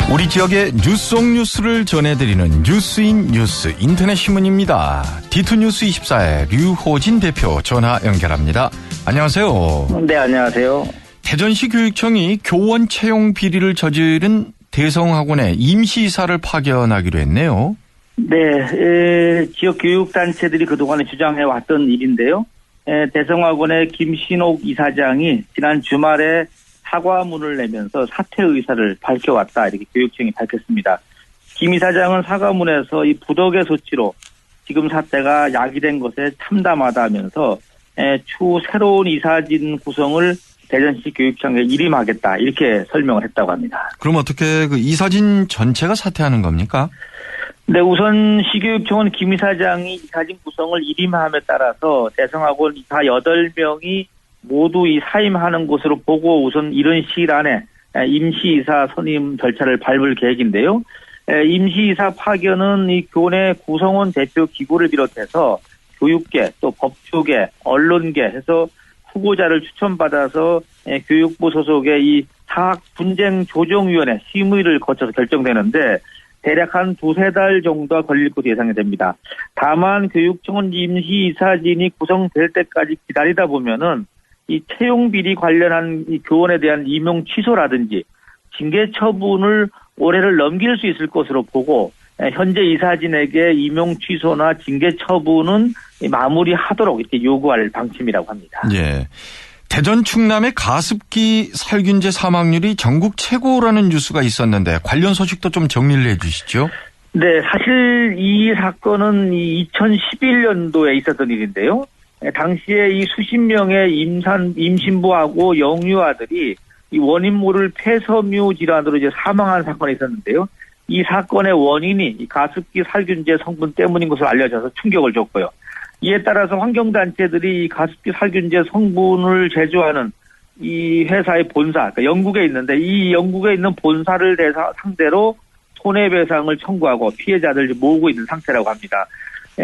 우리 지역의 뉴스 속 뉴스를 전해드리는 뉴스인 뉴스 인터넷 신문입니다. D2뉴스 24의 류호진 대표 전화 연결합니다. 안녕하세요. 네, 안녕하세요. 대전시 교육청이 교원 채용 비리를 저지른 대성학원에 임시이사를 파견하기로 했네요. 네, 지역 교육단체들이 그동안에 주장해왔던 일인데요. 대성학원의 김신옥 이사장이 지난 주말에 사과문을 내면서 사퇴 의사를 밝혀왔다, 이렇게 교육청이 밝혔습니다. 김 이사장은 사과문에서 이 부덕의 소치로 지금 사태가 야기된 것에 참담하다 하면서 추후 새로운 이사진 구성을 대전시 교육청에 일임하겠다, 이렇게 설명을 했다고 합니다. 그럼 어떻게 그 이사진 전체가 사퇴하는 겁니까? 네, 우선 시교육청은 김 이사장이 이사진 구성을 일임함에 따라서 대성학원 이사 8명이 모두 이 사임하는 것으로 보고 우선 이런 시일 안에 임시이사 선임 절차를 밟을 계획인데요. 임시이사 파견은 이 교내 구성원 대표 기구를 비롯해서 교육계 또 법조계, 언론계 해서 후보자를 추천받아서 교육부 소속의 이 사학분쟁조정위원회 심의를 거쳐서 결정되는데 대략 한 2-3달 정도가 걸릴 것으로 예상이 됩니다. 다만 교육청은 임시이사진이 구성될 때까지 기다리다 보면은 이 채용 비리 관련한 이 교원에 대한 임용 취소라든지 징계 처분을 올해를 넘길 수 있을 것으로 보고 현재 이사진에게 임용 취소나 징계 처분은 마무리하도록 이렇게 요구할 방침이라고 합니다. 예. 대전 충남의 가습기 살균제 사망률이 전국 최고라는 뉴스가 있었는데 관련 소식도 좀 정리를 해 주시죠. 네, 사실 이 사건은 2011년도에 있었던 일인데요. 당시에 이 수십 명의 임신부하고 영유아들이 이 원인 모를 폐섬유 질환으로 이제 사망한 사건이 있었는데요. 이 사건의 원인이 이 가습기 살균제 성분 때문인 것으로 알려져서 충격을 줬고요. 이에 따라서 환경단체들이 이 가습기 살균제 성분을 제조하는 이 회사의 본사, 그러니까 영국에 있는데 이 영국에 있는 본사를 상대로 손해배상을 청구하고 피해자들 모으고 있는 상태라고 합니다.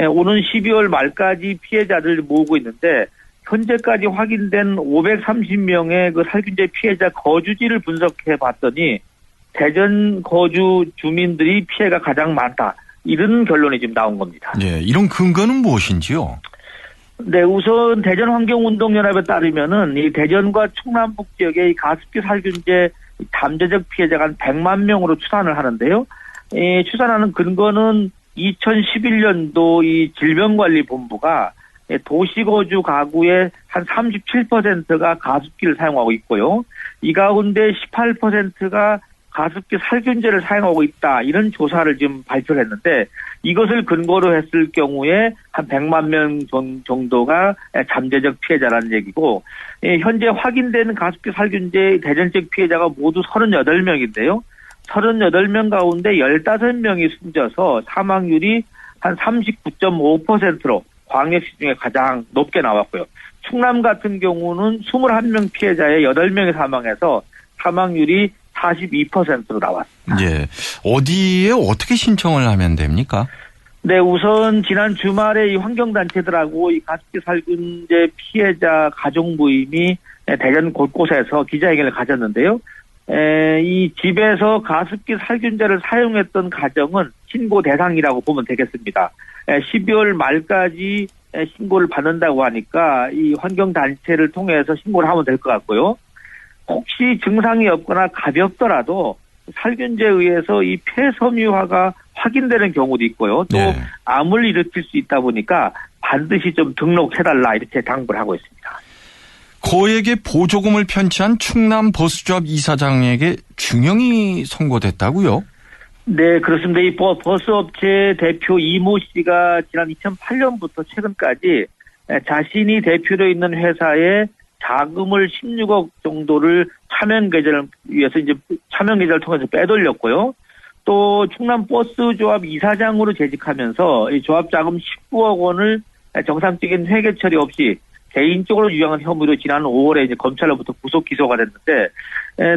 오는 12월 말까지 피해자들 모으고 있는데 현재까지 확인된 530명의 그 살균제 피해자 거주지를 분석해 봤더니 대전 거주 주민들이 피해가 가장 많다. 이런 결론이 지금 나온 겁니다. 예, 이런 근거는 무엇인지요? 네, 우선 대전환경운동연합에 따르면은 이 대전과 충남북 지역의 이 가습기 살균제 잠재적 피해자가 한 100만 명으로 추산을 하는데요. 추산하는 근거는 2011년도 이 질병관리본부가 도시거주 가구의 한 37%가 가습기를 사용하고 있고요. 이 가운데 18%가 가습기 살균제를 사용하고 있다. 이런 조사를 지금 발표를 했는데 이것을 근거로 했을 경우에 한 100만 명 정도가 잠재적 피해자라는 얘기고 현재 확인된 가습기 살균제 대전적 피해자가 모두 38명인데요. 38명 가운데 15명이 숨져서 사망률이 한 39.5%로 광역시 중에 가장 높게 나왔고요. 충남 같은 경우는 21명 피해자의 8명이 사망해서 사망률이 42%로 나왔습니다. 예. 어디에 어떻게 신청을 하면 됩니까? 네, 우선 지난 주말에 이 환경단체들하고 이 가습기 살균제 피해자 가족 모임이 대전 곳곳에서 기자회견을 가졌는데요. 이 집에서 가습기 살균제를 사용했던 가정은 신고 대상이라고 보면 되겠습니다. 12월 말까지 신고를 받는다고 하니까 이 환경단체를 통해서 신고를 하면 될 것 같고요. 혹시 증상이 없거나 가볍더라도 살균제에 의해서 이 폐섬유화가 확인되는 경우도 있고요. 또 네. 암을 일으킬 수 있다 보니까 반드시 좀 등록해달라, 이렇게 당부를 하고 있습니다. 고액의 보조금을 편취한 충남 버스조합 이사장에게 중형이 선고됐다고요? 네, 그렇습니다. 이 버스업체 대표 이모 씨가 지난 2008년부터 최근까지 자신이 대표로 있는 회사에 자금을 16억 정도를 차명 계좌를 위해서 이제 차명 계좌를 통해서 빼돌렸고요. 또 충남 버스조합 이사장으로 재직하면서 이 조합 자금 19억 원을 정상적인 회계 처리 없이 개인적으로 유용한 혐의로 지난 5월에 이제 검찰로부터 구속 기소가 됐는데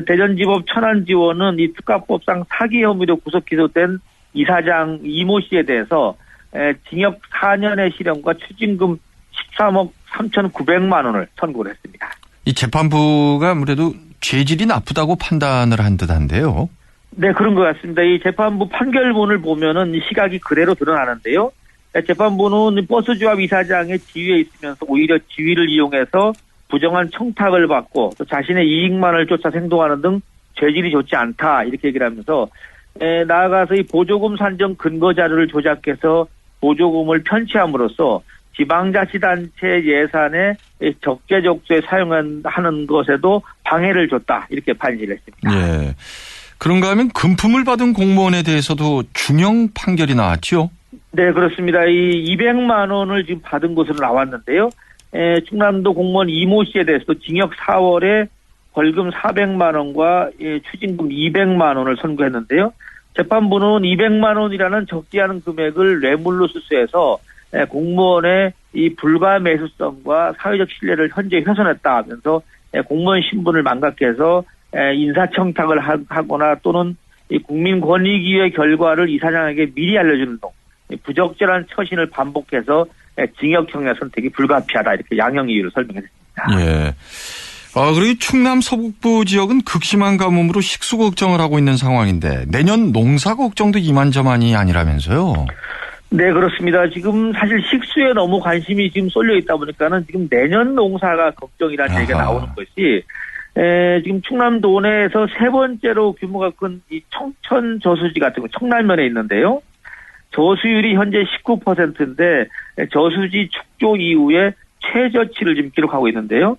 대전지법 천안지원은 이 특가법상 사기 혐의로 구속 기소된 이사장 이모 씨에 대해서 징역 4년의 실형과 추징금 13억 3,900만 원을 선고를 했습니다. 이 재판부가 아무래도 죄질이 나쁘다고 판단을 한 듯한데요. 네, 그런 것 같습니다. 이 재판부 판결문을 보면은 이 시각이 그대로 드러나는데요. 재판부는 버스조합 이사장의 지위에 있으면서 오히려 지위를 이용해서 부정한 청탁을 받고 또 자신의 이익만을 쫓아 행동하는 등 죄질이 좋지 않다 이렇게 얘기를 하면서 나아가서 이 보조금 산정 근거 자료를 조작해서 보조금을 편취함으로써 지방자치단체 예산에 적재적소에 사용하는 것에도 방해를 줬다 이렇게 판시를 했습니다. 예. 그런가 하면 금품을 받은 공무원에 대해서도 중형 판결이 나왔죠? 네, 그렇습니다. 이 200만 원을 지금 받은 것으로 나왔는데요. 충남도 공무원 이모 씨에 대해서도 징역 4월에 벌금 400만 원과 추징금 200만 원을 선고했는데요. 재판부는 200만 원이라는 적지 않은 금액을 뇌물로 수수해서 공무원의 이 불가 매수성과 사회적 신뢰를 현재 훼손했다 하면서 공무원 신분을 망각해서 인사청탁을 하거나 또는 이 국민권익위의 결과를 이사장에게 미리 알려주는 등 부적절한 처신을 반복해서 징역형의 선택이 불가피하다 이렇게 양형 이유를 설명했습니다. 예. 그리고 충남 서북부 지역은 극심한 가뭄으로 식수 걱정을 하고 있는 상황인데 내년 농사 걱정도 이만저만이 아니라면서요? 네, 그렇습니다. 지금 사실 식수에 너무 관심이 지금 쏠려 있다 보니까는 지금 내년 농사가 걱정이라는 얘기가 나오는 것이 지금 충남도 내에서 세 번째로 규모가 큰 이 청천 저수지 같은 거 청남면에 있는데요. 저수율이 현재 19%인데 저수지 축조 이후에 최저치를 지금 기록하고 있는데요.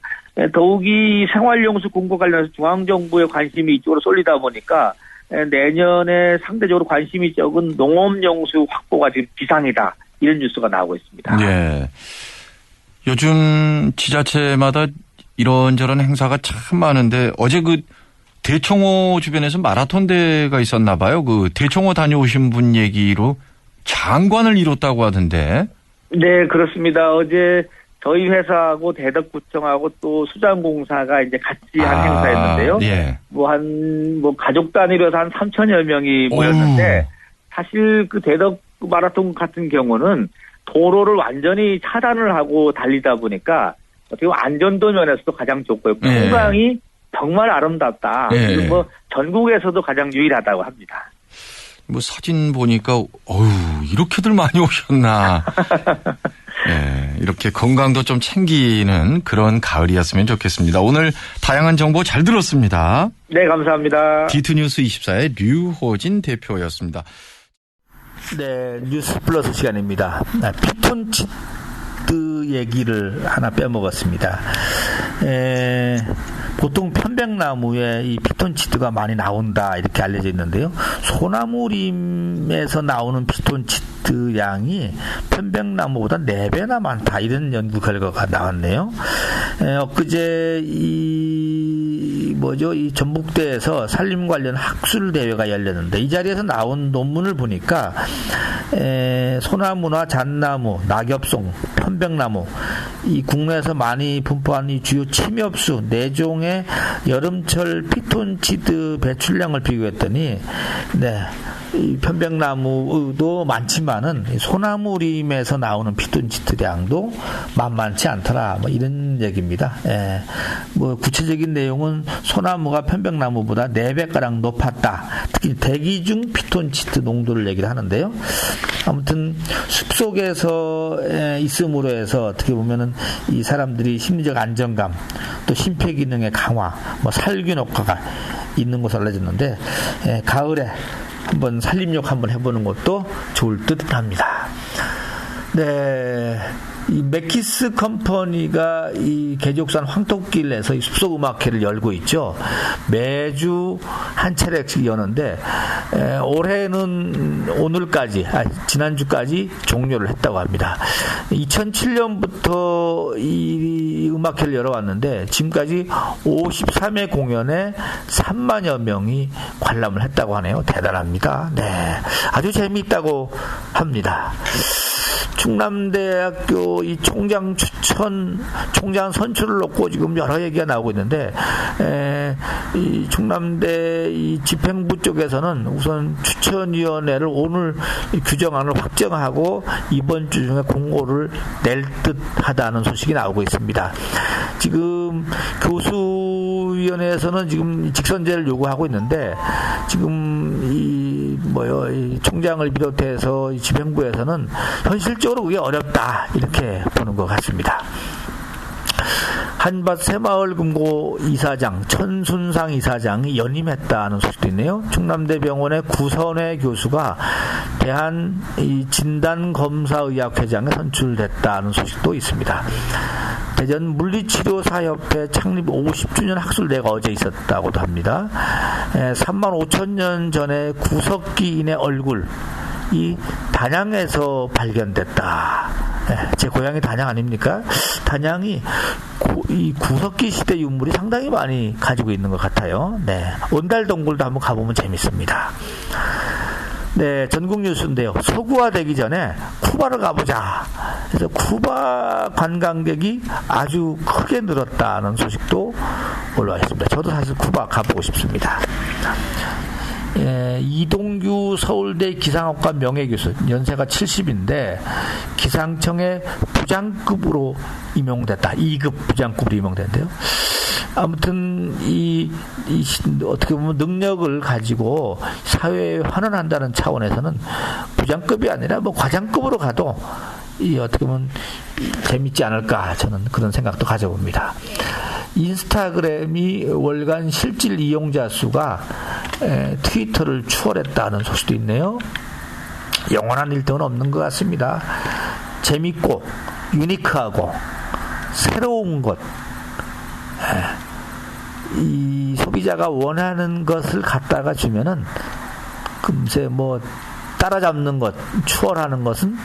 더욱이 생활용수 공급 관련해서 중앙정부의 관심이 이쪽으로 쏠리다 보니까 내년에 상대적으로 관심이 적은 농업용수 확보가 지금 비상이다. 이런 뉴스가 나오고 있습니다. 예. 요즘 지자체마다 이런저런 행사가 참 많은데 어제 그 대청호 주변에서 마라톤 대회가 있었나 봐요. 그 대청호 다녀오신 분 얘기로 장관을 이뤘다고 하던데. 네, 그렇습니다. 어제 저희 회사하고 대덕구청하고 또 수장공사가 이제 같이 한 행사였는데요. 예. 가족 단위로서 한 3천여 명이 모였는데 사실 그 대덕 마라톤 같은 경우는 도로를 완전히 차단을 하고 달리다 보니까 어떻게 보면 안전도 면에서도 가장 좋고요. 풍광이 정말 아름답다. 그리고 전국에서도 가장 유일하다고 합니다. 사진 보니까 이렇게들 많이 오셨나. 네, 이렇게 건강도 좀 챙기는 그런 가을이었으면 좋겠습니다. 오늘 다양한 정보 잘 들었습니다. 네, 감사합니다. D2뉴스 24의 류호진 대표였습니다. 네, 뉴스 플러스 시간입니다. 피톤치드 얘기를 하나 빼먹었습니다. 보통 편백나무에 이 피톤치드가 많이 나온다 이렇게 알려져 있는데요. 소나무림에서 나오는 피톤치드 양이 편백나무보다 4배나 많다 이런 연구 결과가 나왔네요. 엊그제 이 전북대에서 산림 관련 학술 대회가 열렸는데 이 자리에서 나온 논문을 보니까 소나무나 잣나무, 낙엽송, 편백나무 이 국내에서 많이 분포한 이 주요 침엽수 4종의 여름철 피톤치드 배출량을 비교했더니 이 편백나무도 많지만은 소나무림에서 나오는 피톤치드량도 만만치 않더라. 이런 얘기입니다. 구체적인 내용은 소나무가 편백나무보다 4배가량 높았다. 특히 대기 중 피톤치드 농도를 얘기를 하는데요. 아무튼 숲속에서 있음으로 해서 어떻게 보면은 이 사람들이 심리적 안정감, 또 심폐기능의 강화, 살균 효과가 있는 것으로 알려졌는데 가을에 한번 산림욕 한번 해보는 것도 좋을 듯 합니다. 네. 이 맥키스 컴퍼니가 이 개족산 황토길에서 이 숲속 음악회를 열고 있죠. 매주 한 차례씩 여는데 올해는 지난주까지 종료를 했다고 합니다. 2007년부터 이 음악회를 열어왔는데 지금까지 53회 공연에 3만여 명이 관람을 했다고 하네요. 대단합니다. 네, 아주 재미있다고 합니다. 충남대학교 이 총장 선출을 놓고 지금 여러 얘기가 나오고 있는데, 이 충남대 이 집행부 쪽에서는 우선 추천위원회를 오늘 규정안을 확정하고 이번 주 중에 공고를 낼 듯 하다는 소식이 나오고 있습니다. 지금 교수 노무위원회에서는 지금 직선제를 요구하고 있는데 지금 이 총장을 비롯해서 이 집행부에서는 현실적으로 그게 어렵다 이렇게 보는 것 같습니다. 한밭 새마을금고 이사장 천순상 이사장이 연임했다는 소식도 있네요. 충남대병원의 구선회 교수가 대한 진단검사의학회장에 선출됐다는 소식도 있습니다. 대전 물리치료사협회 창립 50주년 학술대회가 어제 있었다고도 합니다. 35,000년 전에 구석기인의 얼굴 이 단양에서 발견됐다. 제 고향이 단양 아닙니까? 단양이 이 구석기 시대 유물이 상당히 많이 가지고 있는 것 같아요. 네, 온달동굴도 한번 가보면 재밌습니다. 네, 전국 뉴스인데요. 서구화되기 전에 쿠바를 가보자. 그래서 쿠바 관광객이 아주 크게 늘었다는 소식도 올라와 있습니다. 저도 사실 쿠바 가보고 싶습니다. 이동규 서울대 기상학과 명예교수 연세가 70인데 기상청에 부장급으로 임용됐다. 2급 부장급으로 임용됐는데요. 아무튼 어떻게 보면 능력을 가지고 사회에 환원한다는 차원에서는 부장급이 아니라 과장급으로 가도 어떻게 보면 재밌지 않을까 저는 그런 생각도 가져봅니다. 인스타그램이 월간 실질 이용자 수가 트위터를 추월했다는 소식도 있네요. 영원한 1등은 없는 것 같습니다. 재밌고 유니크하고 새로운 것, 이 소비자가 원하는 것을 갖다가 주면은 금세 따라잡는 것, 추월하는 것은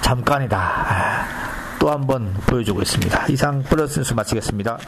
잠깐이다. 또 한 번 보여주고 있습니다. 이상 플러스 뉴스 마치겠습니다.